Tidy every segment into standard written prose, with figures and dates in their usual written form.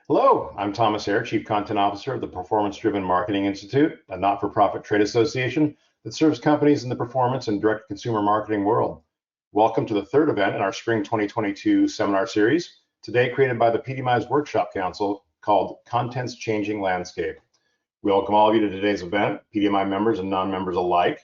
Hello, I'm Thomas Hare, Chief Content Officer of the Performance-Driven Marketing Institute, a not-for-profit trade association that serves companies in the performance and direct-to-consumer marketing world. Welcome to the third event in our Spring 2022 seminar series, today created by the PDMI's Workshop Council called Content's Changing Landscape. We welcome all of you to today's event, PDMI members and non-members alike.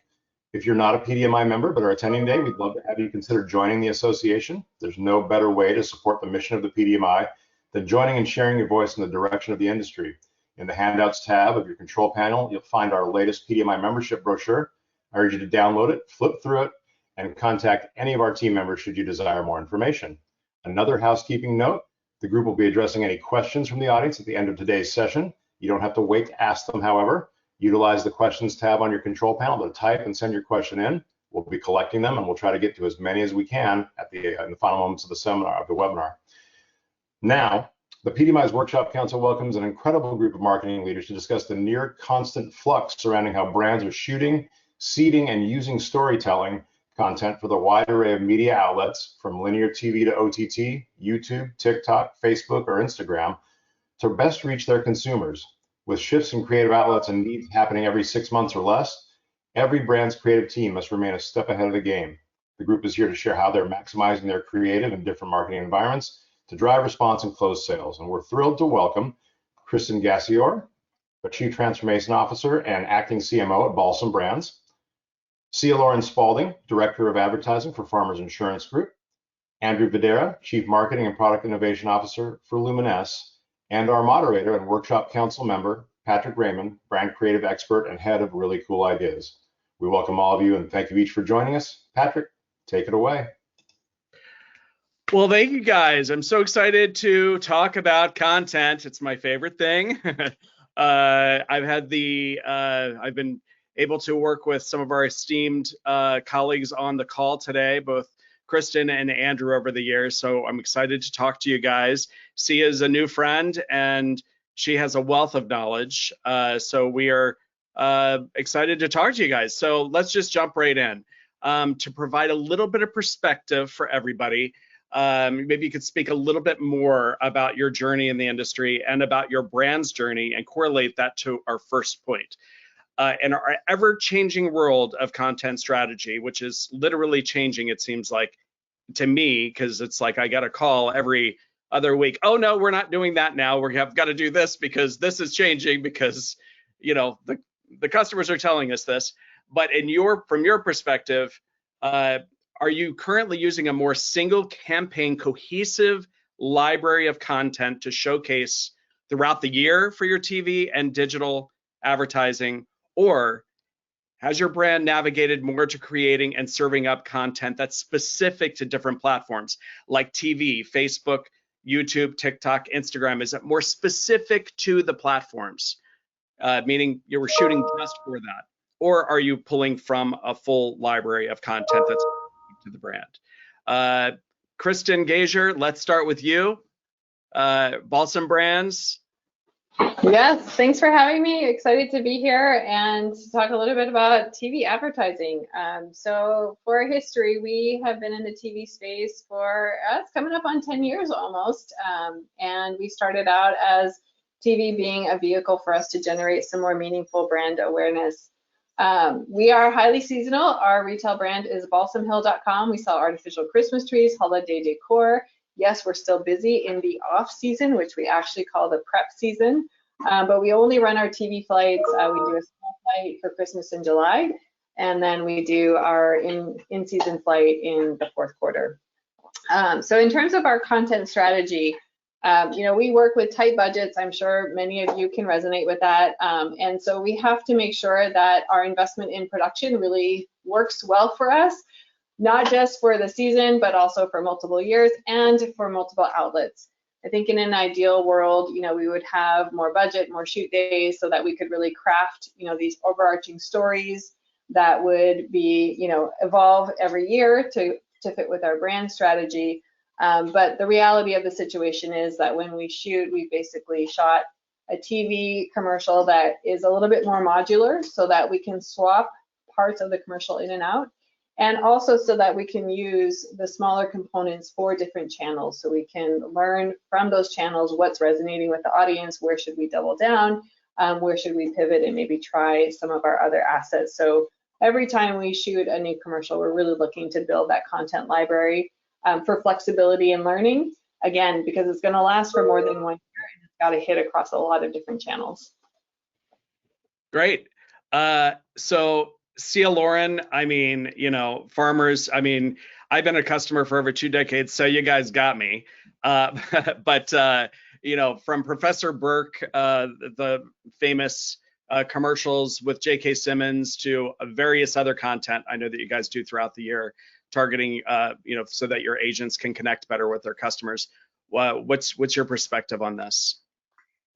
If you're not a PDMI member but are attending today, we'd love to have you consider joining the association. There's no better way to support the mission of the PDMI than joining and sharing your voice in the direction of the industry. In the handouts tab of your control panel, you'll find our latest PDMI membership brochure. I urge you to download it, flip through it, and contact any of our team members should you desire more information. Another housekeeping note, the group will be addressing any questions from the audience at the end of today's session. You don't have to wait to ask them, however. Utilize the questions tab on your control panel to type and send your question in. We'll be collecting them and we'll try to get to as many as we can in the final moments of the webinar. Now, the PDMI's Workshop Council welcomes an incredible group of marketing leaders to discuss the near constant flux surrounding how brands are shooting, seeding, and using storytelling content for the wide array of media outlets from linear TV to OTT, YouTube, TikTok, Facebook, or Instagram to best reach their consumers. With shifts in creative outlets and needs happening every 6 months or less, every brand's creative team must remain a step ahead of the game. The group is here to share how they're maximizing their creative in different marketing environments to drive response and close sales. And we're thrilled to welcome Kristen Gassior, the Chief Transformation Officer and Acting CMO at Balsam Brands, Cia Lauren Spalding, Director of Advertising for Farmers Insurance Group, Andrew Videra, Chief Marketing and Product Innovation Officer for Luminess, and our moderator and Workshop Council member, Patrick Raymond, Brand Creative Expert and Head of Really Cool Ideas. We welcome all of you and thank you each for joining us. Patrick, take it away. Well, thank you guys. I'm so excited to talk about content. It's my favorite thing. I've been able to work with some of our esteemed colleagues on the call today, both Kristen and Andrew over the years. So I'm excited to talk to you guys. Cia is a new friend and she has a wealth of knowledge. So we are excited to talk to you guys. So let's just jump right in. To provide a little bit of perspective for everybody, maybe you could speak a little bit more about your journey in the industry and about your brand's journey and correlate that to our first point. In our ever-changing world of content strategy, which is literally changing, it seems like to me, because it's like I got a call every other week. Oh no, we're not doing that now. We have got to do this because this is changing because, you know, the customers are telling us this. But from your perspective, are you currently using a more single campaign cohesive library of content to showcase throughout the year for your TV and digital advertising? Or has your brand navigated more to creating and serving up content that's specific to different platforms like TV, Facebook, YouTube, TikTok, Instagram? Is it more specific to the platforms, meaning you were shooting just for that? Or are you pulling from a full library of content that's to the brand? Kristen Gassior, let's start with you. Balsam Brands. Yes, thanks for having me. Excited to be here and to talk a little bit about TV advertising. So for history, we have been in the TV space for, it's coming up on 10 years almost. And we started out as TV being a vehicle for us to generate some more meaningful brand awareness. We are highly seasonal. Our retail brand is balsamhill.com. We sell artificial Christmas trees, holiday decor. Yes, we're still busy in the off season, which we actually call the prep season, but we only run our TV flights. We do a small flight for Christmas in July, and then we do our in-season flight in the fourth quarter. So in terms of our content strategy, you know, we work with tight budgets. I'm sure many of you can resonate with that. And so we have to make sure that our investment in production really works well for us, not just for the season, but also for multiple years and for multiple outlets. I think in an ideal world, you know, we would have more budget, more shoot days so that we could really craft, you know, these overarching stories that would be, you know, evolve every year to fit with our brand strategy. But the reality of the situation is that when we shoot, we basically shot a TV commercial that is a little bit more modular so that we can swap parts of the commercial in and out. and also so that we can use the smaller components for different channels. So we can learn from those channels what's resonating with the audience, where should we double down, where should we pivot and maybe try some of our other assets. So every time we shoot a new commercial, we're really looking to build that content library for flexibility and learning, again, because it's going to last for more than 1 year and it's got to hit across a lot of different channels. Great. So Sia Lauren, I mean, you know, farmers, I mean, I've been a customer for over 2 decades, so you guys got me. But you know, from Professor Burke, the famous commercials with J.K. Simmons to various other content I know that you guys do throughout the year, targeting, you know, so that your agents can connect better with their customers. What's your perspective on this?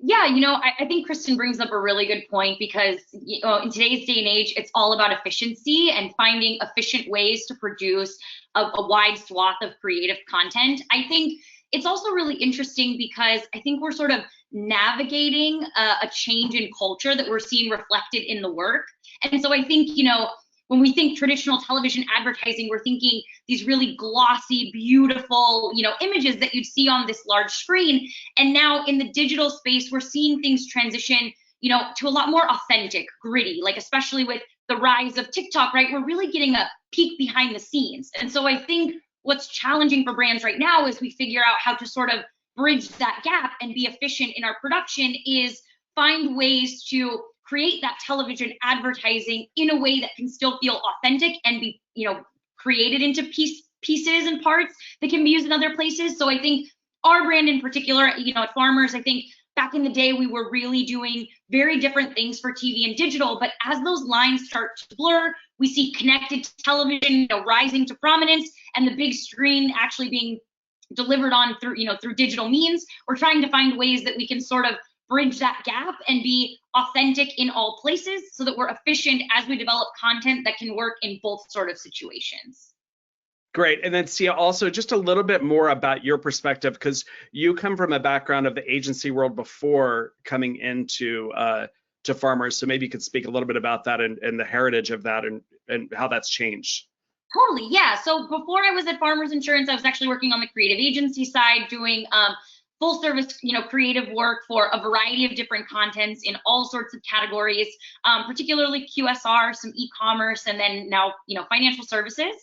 Yeah, you know, I think Kristen brings up a really good point, because you know, in today's day and age, it's all about efficiency and finding efficient ways to produce a wide swath of creative content. I think it's also really interesting because I think we're sort of navigating a change in culture that we're seeing reflected in the work. And so I think, you know, when we think traditional television advertising, we're thinking these really glossy, beautiful, you know, images that you'd see on this large screen. And now in the digital space, we're seeing things transition, you know, to a lot more authentic, gritty, like especially with the rise of TikTok, right? We're really getting a peek behind the scenes. And so I think what's challenging for brands right now is we figure out how to sort of bridge that gap and be efficient in our production, is find ways to create that television advertising in a way that can still feel authentic and be, you know, created into pieces and parts that can be used in other places. So I think our brand in particular, you know, at Farmers, I think back in the day we were really doing very different things for TV and digital, but as those lines start to blur, we see connected television, you know, rising to prominence, and the big screen actually being delivered on through, you know, through digital means. We're trying to find ways that we can sort of bridge that gap and be authentic in all places, so that we're efficient as we develop content that can work in both sort of situations. Great. And then Sia, also just a little bit more about your perspective, because you come from a background of the agency world before coming into to Farmers. So maybe you could speak a little bit about that and the heritage of that and how that's changed. Totally, yeah. So before I was at Farmers Insurance, I was actually working on the creative agency side, doing full service, you know, creative work for a variety of different contents in all sorts of categories, particularly QSR, some e-commerce, and then now, you know, financial services.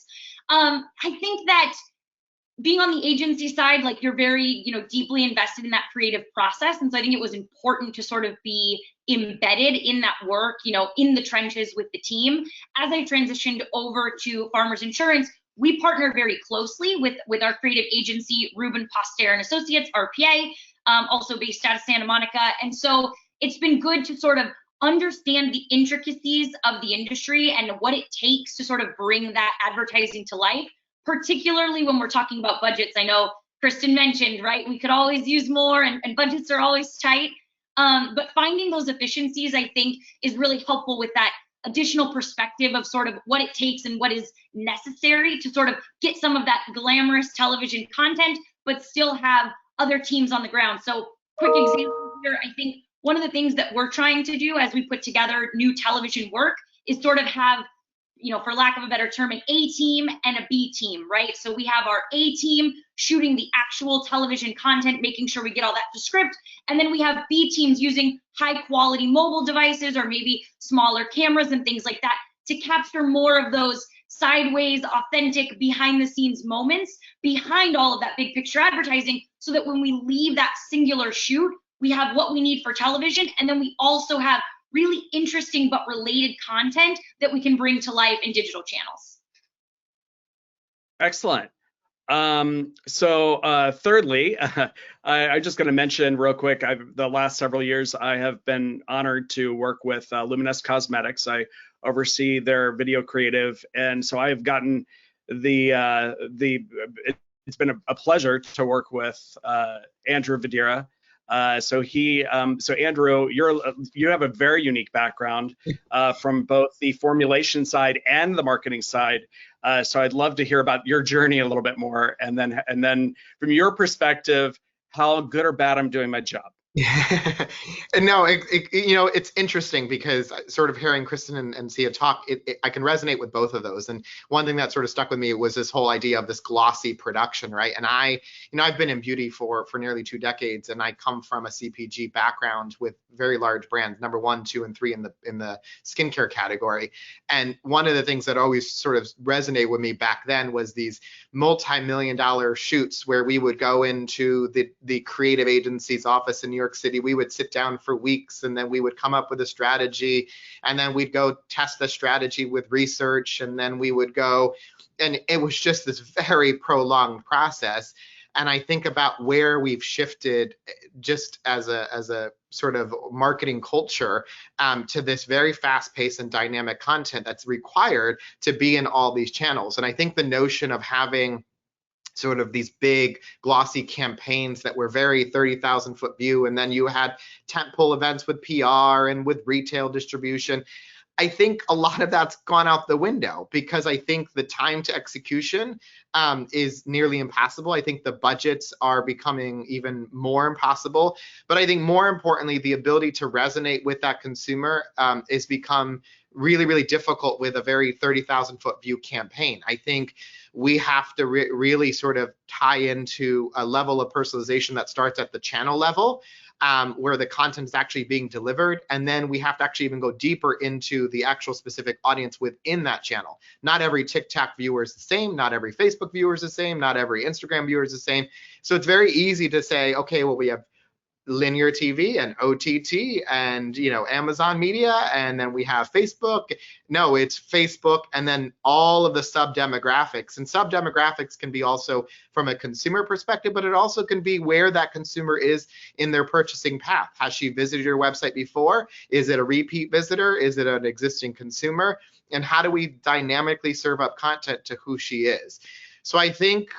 I think that being on the agency side, like, you're very, you know, deeply invested in that creative process. And so I think it was important to sort of be embedded in that work, you know, in the trenches with the team. As I transitioned over to Farmers Insurance, we partner very closely with our creative agency, Ruben Poster and Associates, RPA, also based out of Santa Monica. And so it's been good to sort of understand the intricacies of the industry and what it takes to sort of bring that advertising to life, particularly when we're talking about budgets. I know Kristen mentioned, right, we could always use more, and budgets are always tight. But finding those efficiencies, I think, is really helpful with that additional perspective of sort of what it takes and what is necessary to sort of get some of that glamorous television content, but still have other teams on the ground. So quick example here, I think one of the things that we're trying to do as we put together new television work is sort of have, you know, for lack of a better term, an A team and a B team, right? So we have our A team shooting the actual television content, making sure we get all that to script. And then we have B teams using high quality mobile devices or maybe smaller cameras and things like that to capture more of those sideways, authentic, behind the scenes moments behind all of that big picture advertising, so that when we leave that singular shoot, we have what we need for television. And then we also have really interesting but related content that we can bring to life in digital channels. Excellent. So thirdly, I'm just going to mention real quick, the last several years, I have been honored to work with Luminous Cosmetics. I oversee their video creative. And so I've gotten it's been a pleasure to work with Andrew Vidira. So Andrew, you have a very unique background from both the formulation side and the marketing side. So I'd love to hear about your journey a little bit more, and then from your perspective, how good or bad I'm doing my job. And no, it's interesting because sort of hearing Kristen and Sia talk, I can resonate with both of those. And one thing that sort of stuck with me was this whole idea of this glossy production, right? And I've been in beauty for nearly 2 decades, and I come from a CPG background with very large brands, number 1, 2, and 3 in the skincare category. And one of the things that always sort of resonated with me back then was these multi-million-dollar shoots where we would go into the creative agency's office in New York City. We would sit down for weeks, and then we would come up with a strategy, and then we'd go test the strategy with research, and then we would go, and it was just this very prolonged process. And I think about where we've shifted just as a sort of marketing culture to this very fast-paced and dynamic content that's required to be in all these channels. And I think the notion of having sort of these big glossy campaigns that were very 30,000-foot view, and then you had tentpole events with PR and with retail distribution, I think a lot of that's gone out the window, because I think the time to execution is nearly impossible. I think the budgets are becoming even more impossible. But I think more importantly, the ability to resonate with that consumer is become really, really difficult with a very 30,000-foot view campaign. I think we have to really sort of tie into a level of personalization that starts at the channel level, where the content is actually being delivered. And then we have to actually even go deeper into the actual specific audience within that channel. Not every TikTok viewer is the same. Not every Facebook viewer is the same. Not every Instagram viewer is the same. So it's very easy to say, okay, well, we have linear TV and OTT and Amazon Media, and then we have Facebook. No, it's Facebook, and then all of the sub demographics. And sub demographics can be also from a consumer perspective, but it also can be where that consumer is in their purchasing path. Has she visited your website before? Is it a repeat visitor? Is it an existing consumer? And how do we dynamically serve up content to who she is? So I think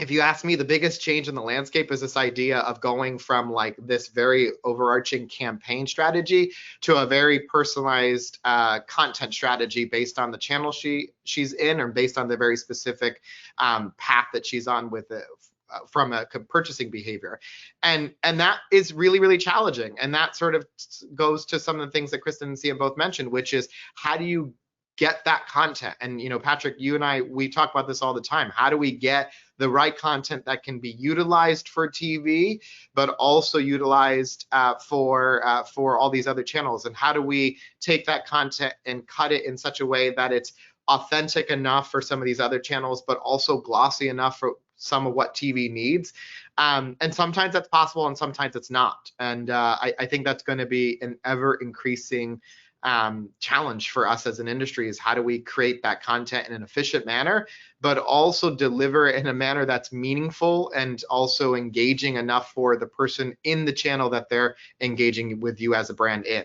if you ask me, the biggest change in the landscape is this idea of going from like this very overarching campaign strategy to a very personalized content strategy based on the channel she's in, or based on the very specific path that she's on with it from a purchasing behavior. And that is really, really challenging. And that sort of goes to some of the things that Kristen and Sia both mentioned, which is how do you get that content? And Patrick, you and I, we talk about this all the time. How do we get the right content that can be utilized for TV, but also utilized for all these other channels? And how do we take that content and cut it in such a way that it's authentic enough for some of these other channels, but also glossy enough for some of what TV needs? And sometimes that's possible, and sometimes it's not. And I think that's going to be an ever increasing challenge for us as an industry, is how do we create that content in an efficient manner, but also deliver in a manner that's meaningful and also engaging enough for the person in the channel that they're engaging with you as a brand in.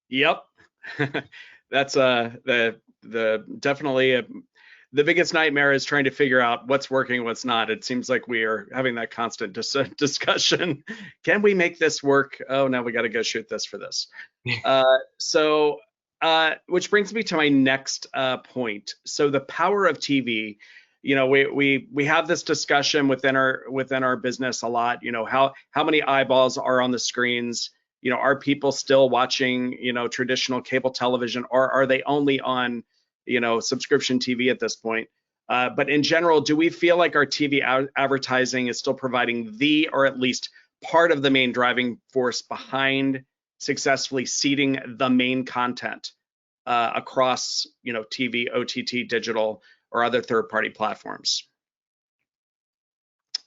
Yep. That's the definitely the biggest nightmare is trying to figure out what's working, what's not. It seems like we are having that constant discussion. Can we make this work? Oh, now we got to go shoot this for this. Which brings me to my next point. So the power of TV. We have this discussion within our business a lot. How many eyeballs are on the screens? Are people still watching traditional cable television, or are they only on subscription TV at this point? But in general, do we feel like our TV advertising is still providing the, or at least part of the main driving force behind successfully seeding the main content across TV, OTT, digital, or other third-party platforms?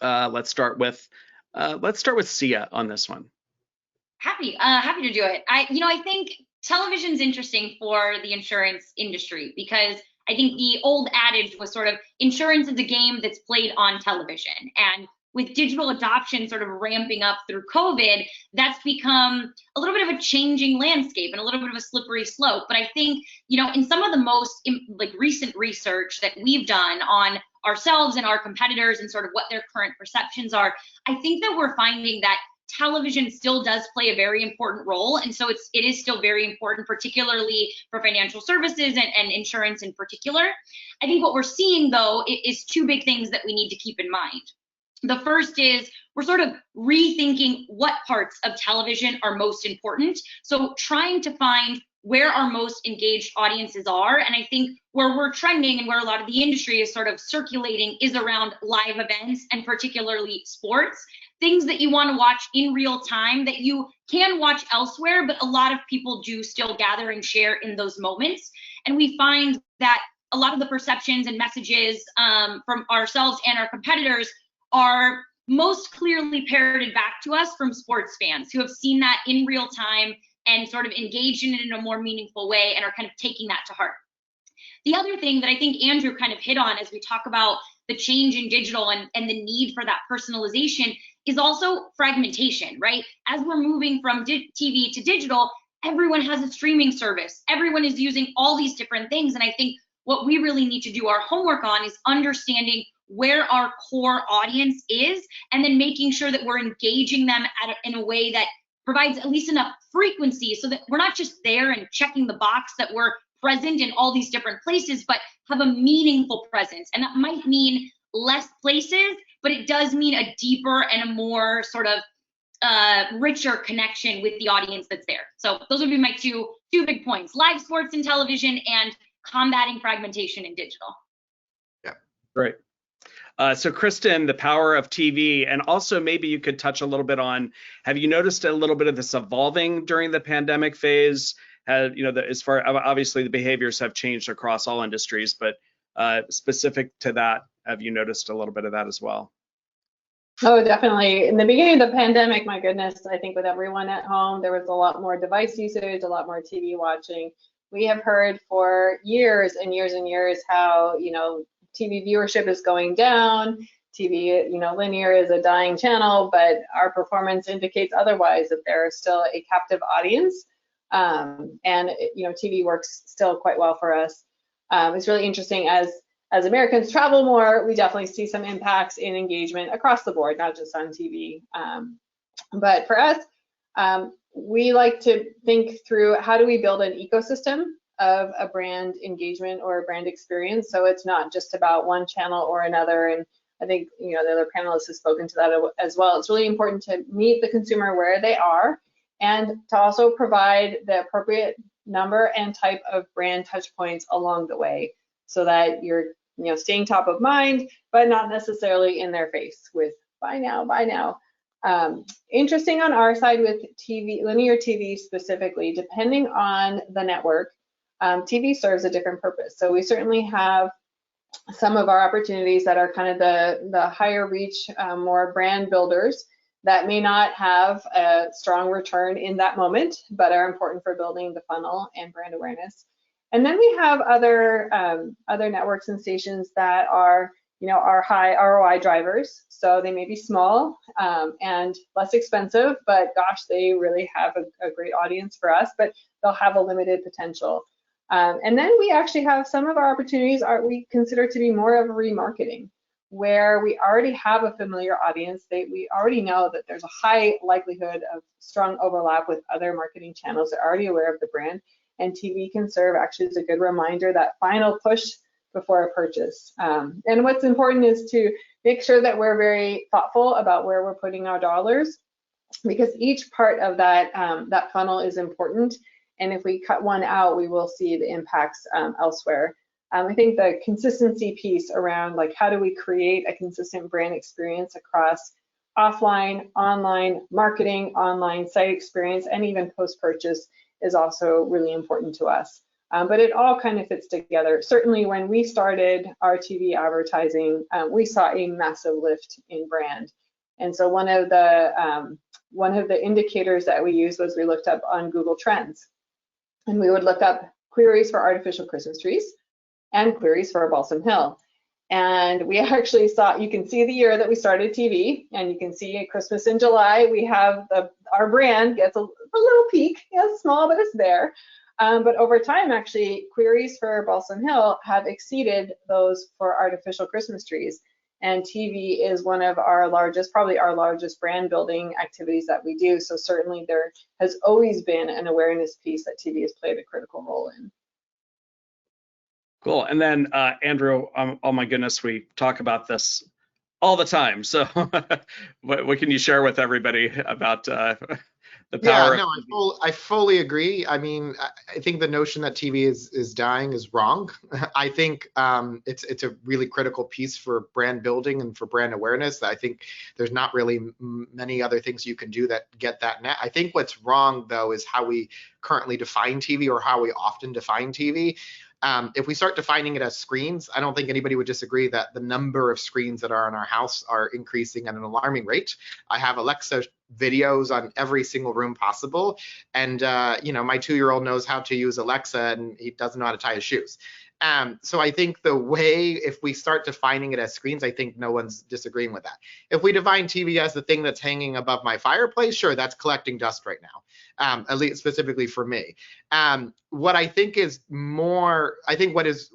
Let's start with Sia on this one. Happy to do it. I think television's interesting for the insurance industry, because I think the old adage was sort of insurance is a game that's played on television. And with digital adoption sort of ramping up through COVID, that's become a little bit of a changing landscape and a little bit of a slippery slope. But I think, in some of the most recent research that we've done on ourselves and our competitors and sort of what their current perceptions are, I think that we're finding that television still does play a very important role. And so it is still very important, particularly for financial services and insurance in particular. I think what we're seeing, though, is two big things that we need to keep in mind. The first is we're sort of rethinking what parts of television are most important. So trying to find where our most engaged audiences are. And I think where we're trending and where a lot of the industry is sort of circulating is around live events, and particularly sports, things that you want to watch in real time that you can watch elsewhere, but a lot of people do still gather and share in those moments. And we find that a lot of the perceptions and messages from ourselves and our competitors are most clearly parroted back to us from sports fans who have seen that in real time and sort of engaged in it in a more meaningful way and are kind of taking that to heart. The other thing that I think Andrew kind of hit on as we talk about the change in digital and the need for that personalization is also fragmentation, right? As we're moving from TV to digital, everyone has a streaming service. Everyone is using all these different things. And I think what we really need to do our homework on is understanding where our core audience is, and then making sure that we're engaging them in a way that provides at least enough frequency so that we're not just there and checking the box that we're present in all these different places, but have a meaningful presence. And that might mean less places, but it does mean a deeper and a more sort of richer connection with the audience that's there. So those would be my two big points: live sports and television, and combating fragmentation in digital. Yeah, great. So Kristen, the power of TV, and also maybe you could touch a little bit on, have you noticed a little bit of this evolving during the pandemic phase? As far, obviously the behaviors have changed across all industries, but specific to that, have you noticed a little bit of that as well? Oh, definitely. In the beginning of the pandemic, my goodness, I think with everyone at home, there was a lot more device usage, a lot more TV watching. We have heard for years and years and years how, TV viewership is going down. TV, linear is a dying channel, but our performance indicates otherwise, that there is still a captive audience. And TV works still quite well for us. It's really interesting as Americans travel more, we definitely see some impacts in engagement across the board, not just on TV. But for us, we like to think through, how do we build an ecosystem of a brand engagement or a brand experience, so it's not just about one channel or another. And I think the other panelists have spoken to that as well. It's really important to meet the consumer where they are, and to also provide the appropriate number and type of brand touch points along the way, so that you're staying top of mind, but not necessarily in their face with buy now, buy now. Interesting on our side with TV, linear TV specifically, depending on the network, TV serves a different purpose. So we certainly have some of our opportunities that are kind of the higher reach, more brand builders that may not have a strong return in that moment, but are important for building the funnel and brand awareness. And then we have other networks and stations that are our high ROI drivers. So they may be small and less expensive, but gosh, they really have a great audience for us, but they'll have a limited potential. And then we actually have some of our opportunities we consider to be more of remarketing, where we already have a familiar audience. We already know that there's a high likelihood of strong overlap with other marketing channels that are already aware of the brand, and TV can serve actually as a good reminder, that final push before a purchase. And what's important is to make sure that we're very thoughtful about where we're putting our dollars, because each part of that funnel is important. And if we cut one out, we will see the impacts elsewhere. I think the consistency piece around, like, how do we create a consistent brand experience across offline, online marketing, online site experience, and even post-purchase is also really important to us. But it all kind of fits together. Certainly when we started our TV advertising, we saw a massive lift in brand. And so one of the indicators that we used was we looked up on Google Trends. And we would look up queries for artificial Christmas trees and queries for Balsam Hill. And we actually saw, you can see the year that we started TV, and you can see at Christmas in July, we have our brand gets a little peak. Yeah, it's small, but it's there. But over time, actually, queries for Balsam Hill have exceeded those for artificial Christmas trees. And TV is one of our largest, probably our largest brand building activities that we do. So certainly there has always been an awareness piece that TV has played a critical role in. Cool. And then Andrew, oh my goodness, we talk about this all the time. So what can you share with everybody about the Yeah, power of no, TV? I fully agree. I mean, I think the notion that TV is dying is wrong. I think it's a really critical piece for brand building and for brand awareness. I think there's not really many other things you can do that get that net. I think what's wrong though is how we currently define TV or how we often define TV. If we start defining it as screens, I don't think anybody would disagree that the number of screens that are in our house are increasing at an alarming rate. I have Alexa videos on every single room possible, and you know, my 2-year-old knows how to use Alexa, and he doesn't know how to tie his shoes. So I think the way, if we start defining it as screens, I think no one's disagreeing with that. If we define TV as the thing that's hanging above my fireplace, sure, that's collecting dust right now, at least specifically for me. What I think is more, I think what is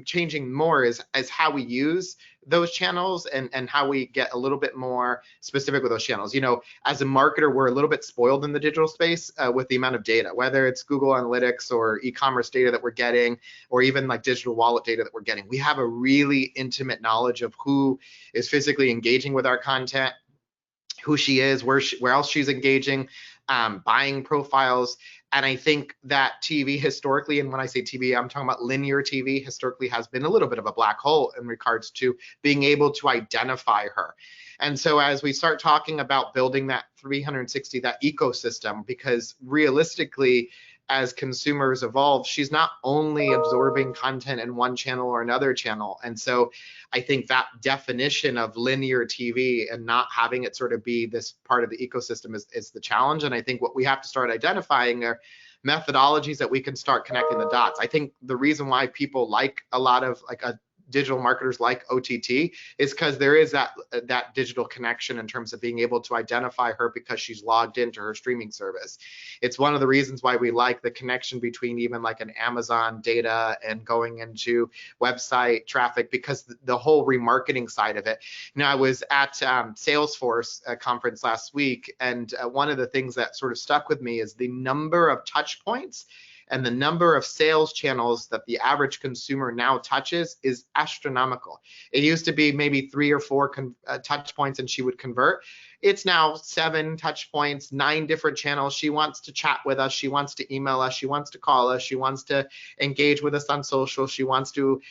changing more is how we use those channels and how we get a little bit more specific with those channels. You know, as a marketer, we're a little bit spoiled in the digital space with the amount of data, whether it's Google Analytics or e-commerce data that we're getting, or even like digital wallet data that we're getting. We have a really intimate knowledge of who is physically engaging with our content, who she is, where else she's engaging, buying profiles. And I think that TV historically, and when I say TV, I'm talking about linear TV, historically has been a little bit of a black hole in regards to being able to identify her. And so as we start talking about building that 360, that ecosystem, because realistically, as consumers evolve, she's not only absorbing content in one channel or another channel. And so I think that definition of linear TV and not having it sort of be this part of the ecosystem is the challenge. And I think what we have to start identifying are methodologies that we can start connecting the dots. I think the reason why people like a lot of like a digital marketers like OTT is because there is that digital connection in terms of being able to identify her because she's logged into her streaming service. It's one of the reasons why we like the connection between even like an Amazon data and going into website traffic, because the whole remarketing side of it. You know, I was at Salesforce conference last week, and one of the things that sort of stuck with me is the number of touch points and the number of sales channels that the average consumer now touches is astronomical. It used to be maybe 3 or 4 touch points and she would convert. It's now 7 touch points, 9 different channels. She wants to chat with us. She wants to email us. She wants to call us. She wants to engage with us on social. She wants to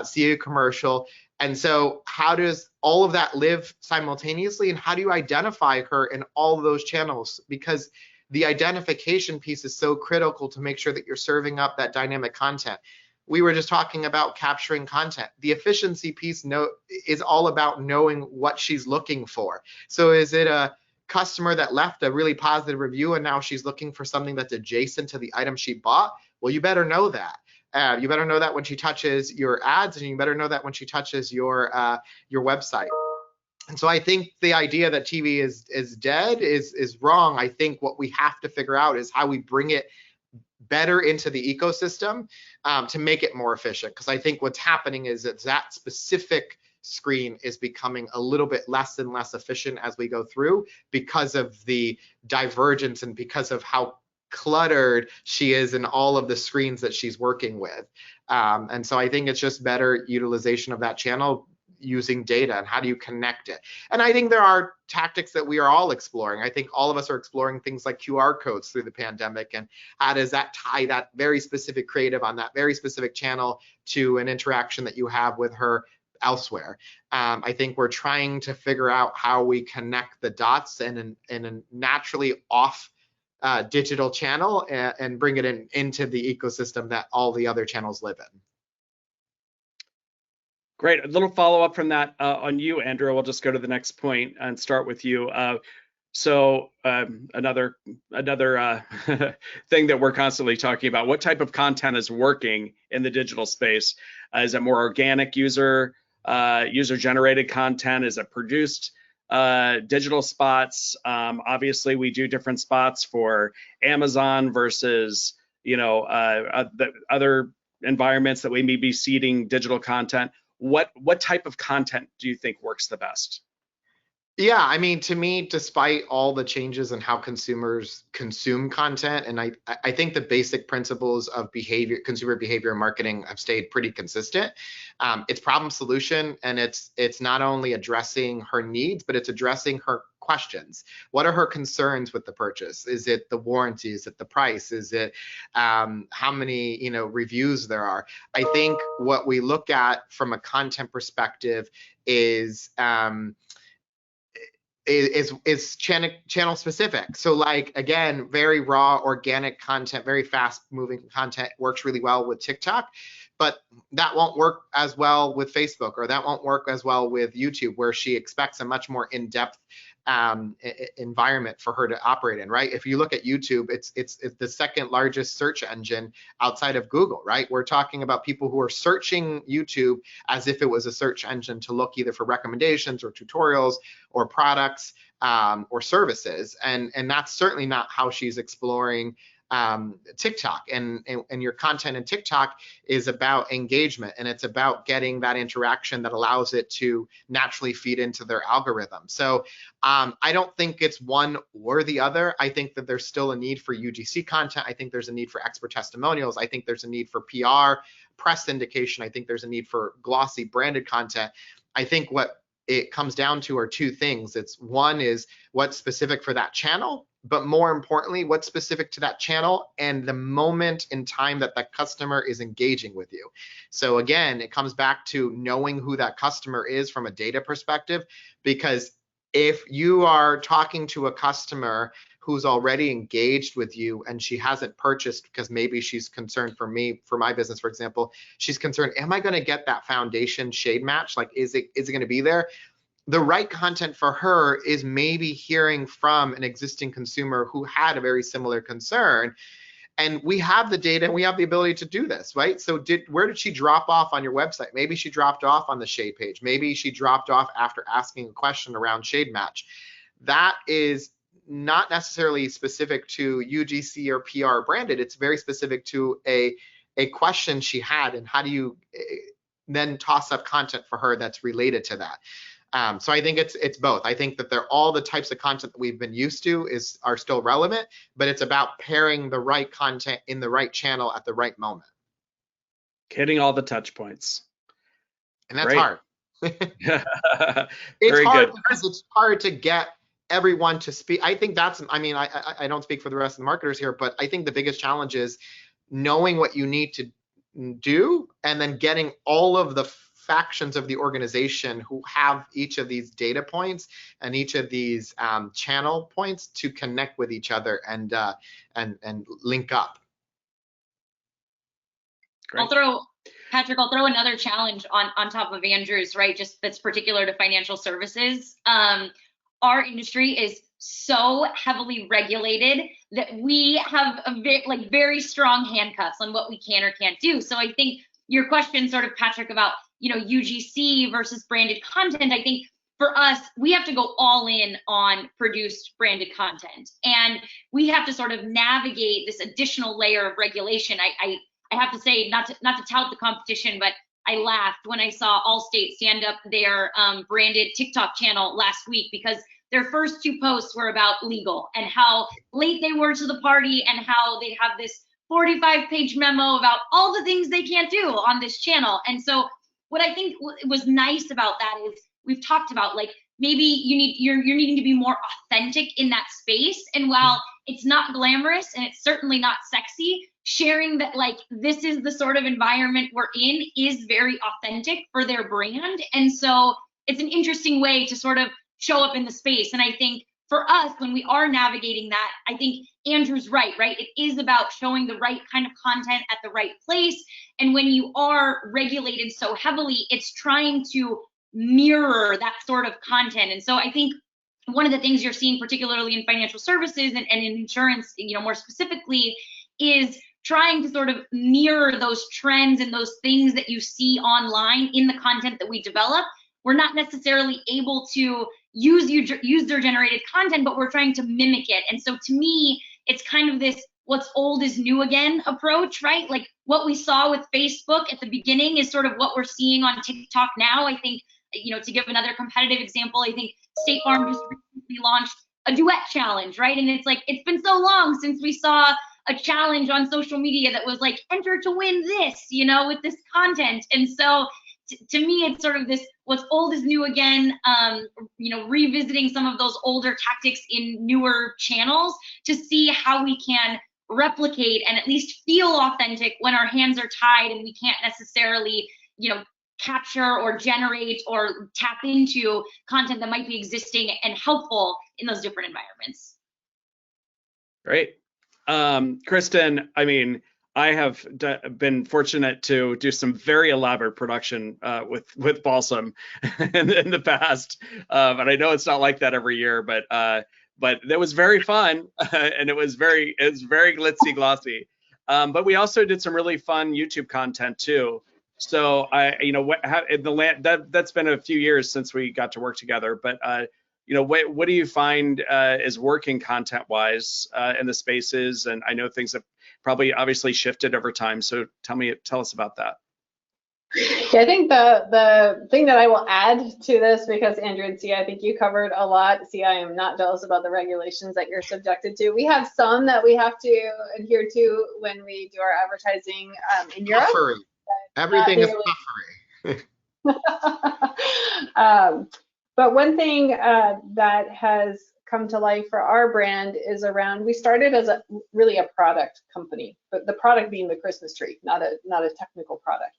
see a commercial. And so how does all of that live simultaneously? And how do you identify her in all of those channels? Because the identification piece is so critical to make sure that you're serving up that dynamic content. We were just talking about capturing content. The efficiency piece is all about knowing what she's looking for. So is it a customer that left a really positive review and now she's looking for something that's adjacent to the item she bought? Well, you better know that. You better know that when she touches your ads, and you better know that when she touches your website. And so I think the idea that TV is dead is wrong. I think what we have to figure out is how we bring it better into the ecosystem to make it more efficient. Because I think what's happening is that specific screen is becoming a little bit less and less efficient as we go through because of the divergence and because of how cluttered she is in all of the screens that she's working with. And so I think it's just better utilization of that channel using data and how do you connect it. And I think there are tactics that we are all exploring. I think all of us are exploring things like QR codes through the pandemic, and how does that tie that very specific creative on that very specific channel to an interaction that you have with her elsewhere. I think we're trying to figure out how we connect the dots in a naturally off digital channel and bring it into the ecosystem that all the other channels live in. Great. A little follow up from that on you, Andrew. We'll just go to the next point and start with you. Another thing that we're constantly talking about: what type of content is working in the digital space? Is it more organic user generated content? Is it produced digital spots? Obviously, we do different spots for Amazon versus the other environments that we may be seeding digital content. What type of content do you think works the best? Yeah, I mean, to me, despite all the changes in how consumers consume content, and I think the basic principles of behavior, consumer behavior and marketing have stayed pretty consistent. It's problem solution, and it's not only addressing her needs, but it's addressing her questions. What are her concerns with the purchase? Is it the warranty? Is it the price? Is it how many reviews there are? I think what we look at from a content perspective is channel specific. So like, again, very raw organic content, very fast moving content works really well with TikTok, but that won't work as well with Facebook, or that won't work as well with YouTube, where she expects a much more in-depth environment for her to operate in, right? If you look at YouTube, it's the second largest search engine outside of Google, right? We're talking about people who are searching YouTube as if it was a search engine to look either for recommendations or tutorials or products or services, and that's certainly not how she's exploring TikTok. And your content in TikTok is about engagement, and it's about getting that interaction that allows it to naturally feed into their algorithm. So I don't think it's one or the other. I think that there's still a need for UGC content. I think there's a need for expert testimonials. I think there's a need for PR, press syndication. I think there's a need for glossy branded content. I think what it comes down to are two things. It's one is what's specific for that channel, but more importantly, what's specific to that channel and the moment in time that that customer is engaging with you. So again, it comes back to knowing who that customer is from a data perspective, because if you are talking to a customer who's already engaged with you and she hasn't purchased because maybe she's concerned, for me, for my business, for example, she's concerned, am I going to get that foundation shade match? Like, is it going to be there? The right content for her is maybe hearing from an existing consumer who had a very similar concern. And we have the data and we have the ability to do this, right? So where did she drop off on your website? Maybe she dropped off on the shade page. Maybe she dropped off after asking a question around shade match. That is not necessarily specific to UGC or PR branded. It's very specific to a question she had, and how do you then toss up content for her that's related to that. So I think it's both. I think that they're all the types of content that we've been used to are still relevant, but it's about pairing the right content in the right channel at the right moment. Hitting all the touch points. And that's Great. hard. It's Very hard good. because it's hard to get everyone to speak. I think I don't speak for the rest of the marketers here, but I think the biggest challenge is knowing what you need to do and then getting all of the factions of the organization who have each of these data points and each of these channel points to connect with each other and link up. Great. Patrick, I'll throw another challenge on top of Andrew's, right? Just that's particular to financial services. Our industry is so heavily regulated that we have very strong handcuffs on what we can or can't do. So I think your question, sort of, Patrick, about UGC versus branded content, I think for us, we have to go all in on produced branded content, and we have to sort of navigate this additional layer of regulation. I have to say, not to tout the competition, but I laughed when I saw Allstate stand up their branded TikTok channel last week, because their first two posts were about legal and how late they were to the party and how they have this 45-page memo about all the things they can't do on this channel. And so what I think was nice about that is we've talked about, like, maybe you're needing to be more authentic in that space. And while it's not glamorous and it's certainly not sexy, sharing that, like, this is the sort of environment we're in is very authentic for their brand. And so it's an interesting way to sort of show up in the space. And I think for us, when we are navigating that, I think Andrew's right? It is about showing the right kind of content at the right place. And when you are regulated so heavily, it's trying to mirror that sort of content. And so I think one of the things you're seeing, particularly in financial services and in insurance, more specifically, is trying to sort of mirror those trends and those things that you see online in the content that we develop. We're not necessarily able to use user-generated content, but we're trying to mimic it. And so to me, it's kind of this what's old is new again approach, right? Like what we saw with Facebook at the beginning is sort of what we're seeing on TikTok now. I think to give another competitive example, I think State Farm just recently launched a duet challenge, right? And it's like, it's been so long since we saw a challenge on social media that was like, enter to win this, with this content. And so to me, it's sort of this, what's old is new again, revisiting some of those older tactics in newer channels to see how we can replicate and at least feel authentic when our hands are tied and we can't necessarily, capture or generate or tap into content that might be existing and helpful in those different environments. Great. Kristen, I mean, I have been fortunate to do some very elaborate production with Balsam in the past, and I know it's not like that every year, but it was very fun and it was very glitzy glossy. But we also did some really fun YouTube content too. So that's been a few years since we got to work together, but what do you find is working content-wise in the spaces? And I know things have probably obviously shifted over time. So tell us about that. Yeah, I think the thing that I will add to this, because Andrew and Sia, I think you covered a lot. Sia, I am not jealous about the regulations that you're subjected to. We have some that we have to adhere to when we do our advertising in Europe. Puffery. Everything is puffery. But one thing that has come to life for our brand is around, we started as really a product company, but the product being the Christmas tree, not a technical product.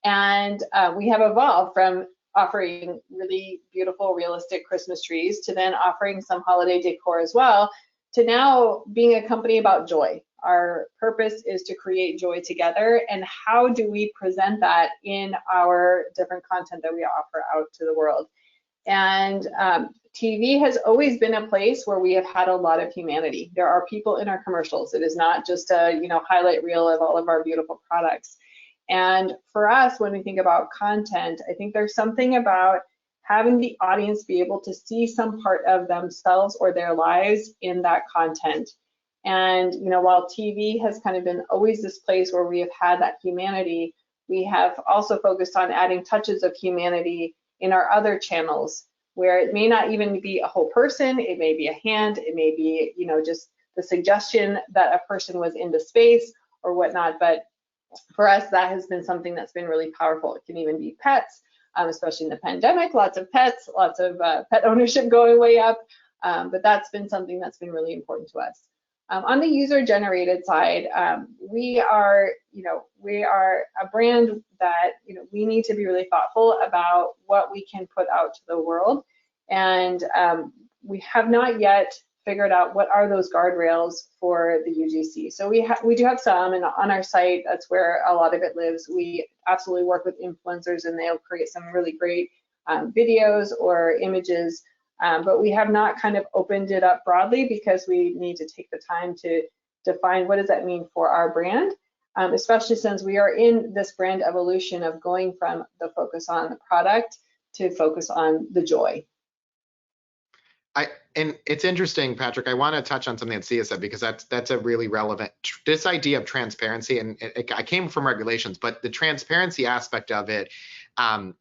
And we have evolved from offering really beautiful, realistic Christmas trees to then offering some holiday decor as well, to now being a company about joy. Our purpose is to create joy together. And how do we present that in our different content that we offer out to the world? And TV has always been a place where we have had a lot of humanity. There are people in our commercials. It is not just a highlight reel of all of our beautiful products. And for us, when we think about content, I think there's something about having the audience be able to see some part of themselves or their lives in that content. And while TV has kind of been always this place where we have had that humanity, we have also focused on adding touches of humanity in our other channels, where it may not even be a whole person, it may be a hand, it may be just the suggestion that a person was in the space or whatnot. But for us, that has been something that's been really powerful. It can even be pets, especially in the pandemic, lots of pets, lots of pet ownership going way up. But that's been something that's been really important to us. On the user-generated side, we are a brand that we need to be really thoughtful about what we can put out to the world, and we have not yet figured out what are those guardrails for the UGC. So we do have some, and on our site, that's where a lot of it lives. We absolutely work with influencers, and they'll create some really great videos or images. But we have not kind of opened it up broadly because we need to take the time to define what does that mean for our brand, especially since we are in this brand evolution of going from the focus on the product to focus on the joy. And it's interesting, Patrick, I want to touch on something that Sia said, because that's a really relevant, this idea of transparency, and I came from regulations, but the transparency aspect of it,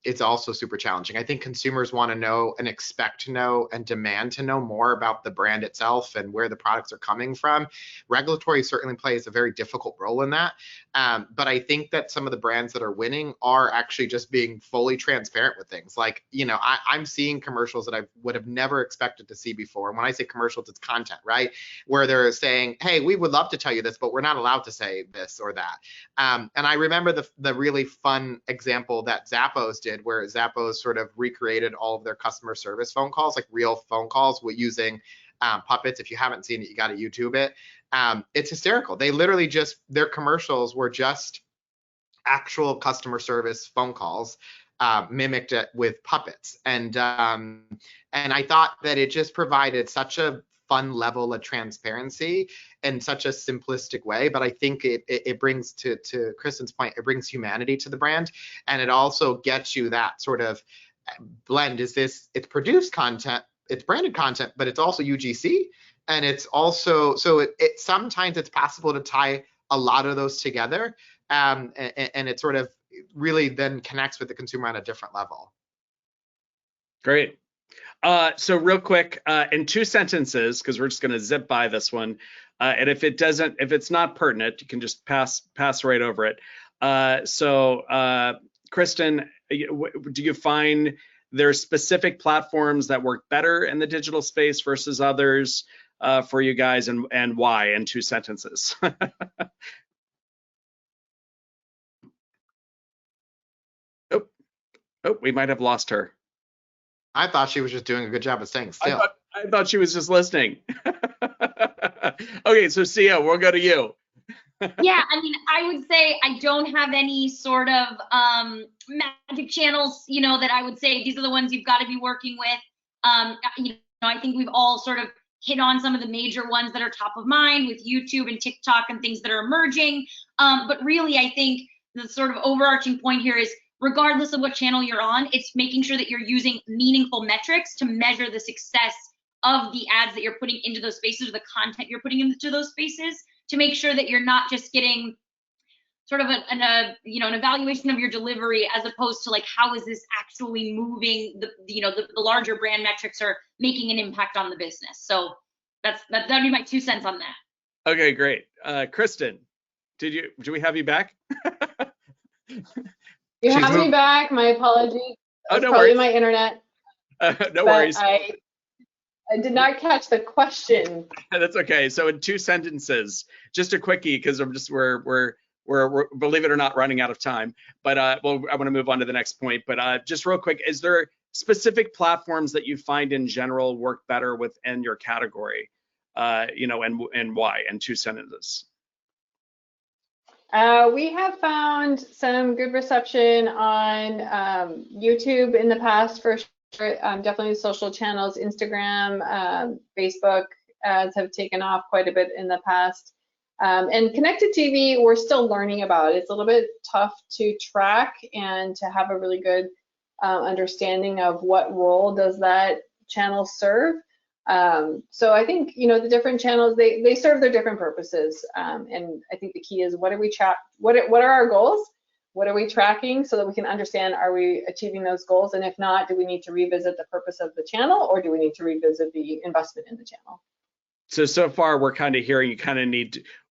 it's also super challenging. I think consumers want to know and expect to know and demand to know more about the brand itself and where the products are coming from. Regulatory certainly plays a very difficult role in that. But I think that some of the brands that are winning are actually just being fully transparent with things. Like, I'm seeing commercials that I would have never expected to see before. And when I say commercials, it's content, right? Where they're saying, hey, we would love to tell you this, but we're not allowed to say this or that. And I remember the really fun example that Zappos did, where Zappos sort of recreated all of their customer service phone calls, like real phone calls, with using puppets. If you haven't seen it, you got to YouTube it. It's hysterical. They literally their commercials were just actual customer service phone calls, mimicked it with puppets. And I thought that it just provided such a fun level of transparency in such a simplistic way. But I think it brings, to Kristen's point, it brings humanity to the brand. And it also gets you that sort of blend. It's produced content, it's branded content, but it's also UGC. And it's also, sometimes it's possible to tie a lot of those together. And it sort of really then connects with the consumer on a different level. Great. So real quick, in 2 sentences, because we're just going to zip by this one, and if it's not pertinent, you can just pass right over it. Kristen, do you find there are specific platforms that work better in the digital space versus others for you guys, and why? In 2 sentences. Oh, we might have lost her. I thought she was just doing a good job of staying still. I thought she was just listening. Okay, so Sia, we'll go to you. Yeah, I mean, I would say I don't have any sort of magic channels, that I would say these are the ones you've got to be working with. I think we've all sort of hit on some of the major ones that are top of mind with YouTube and TikTok and things that are emerging. But really, I think the sort of overarching point here is, regardless of what channel you're on, it's making sure that you're using meaningful metrics to measure the success of the ads that you're putting into those spaces, or the content you're putting into those spaces, to make sure that you're not just getting sort of an evaluation of your delivery, as opposed to like, how is this actually moving the larger brand metrics are making an impact on the business. So that'd be my 2 cents on that. Okay, great. Kristen, do we have you back? You have me back. My apologies. Oh, It's no probably worries. my internet. No worries. I did not catch the question. That's okay. So in 2 sentences, just a quickie, because we're believe it or not running out of time. But I want to move on to the next point. But just real quick, is there specific platforms that you find in general work better within your category, and why? In 2 sentences. We have found some good reception on YouTube in the past, for sure. Definitely social channels, Instagram, Facebook ads have taken off quite a bit in the past. And connected TV, we're still learning about. It's a little bit tough to track and to have a really good understanding of what role does that channel serve. So I think, the different channels, they serve their different purposes. And I think the key is, what are our goals? What are we tracking, so that we can understand, are we achieving those goals? And if not, do we need to revisit the purpose of the channel, or do we need to revisit the investment in the channel? So far, we're kind of hearing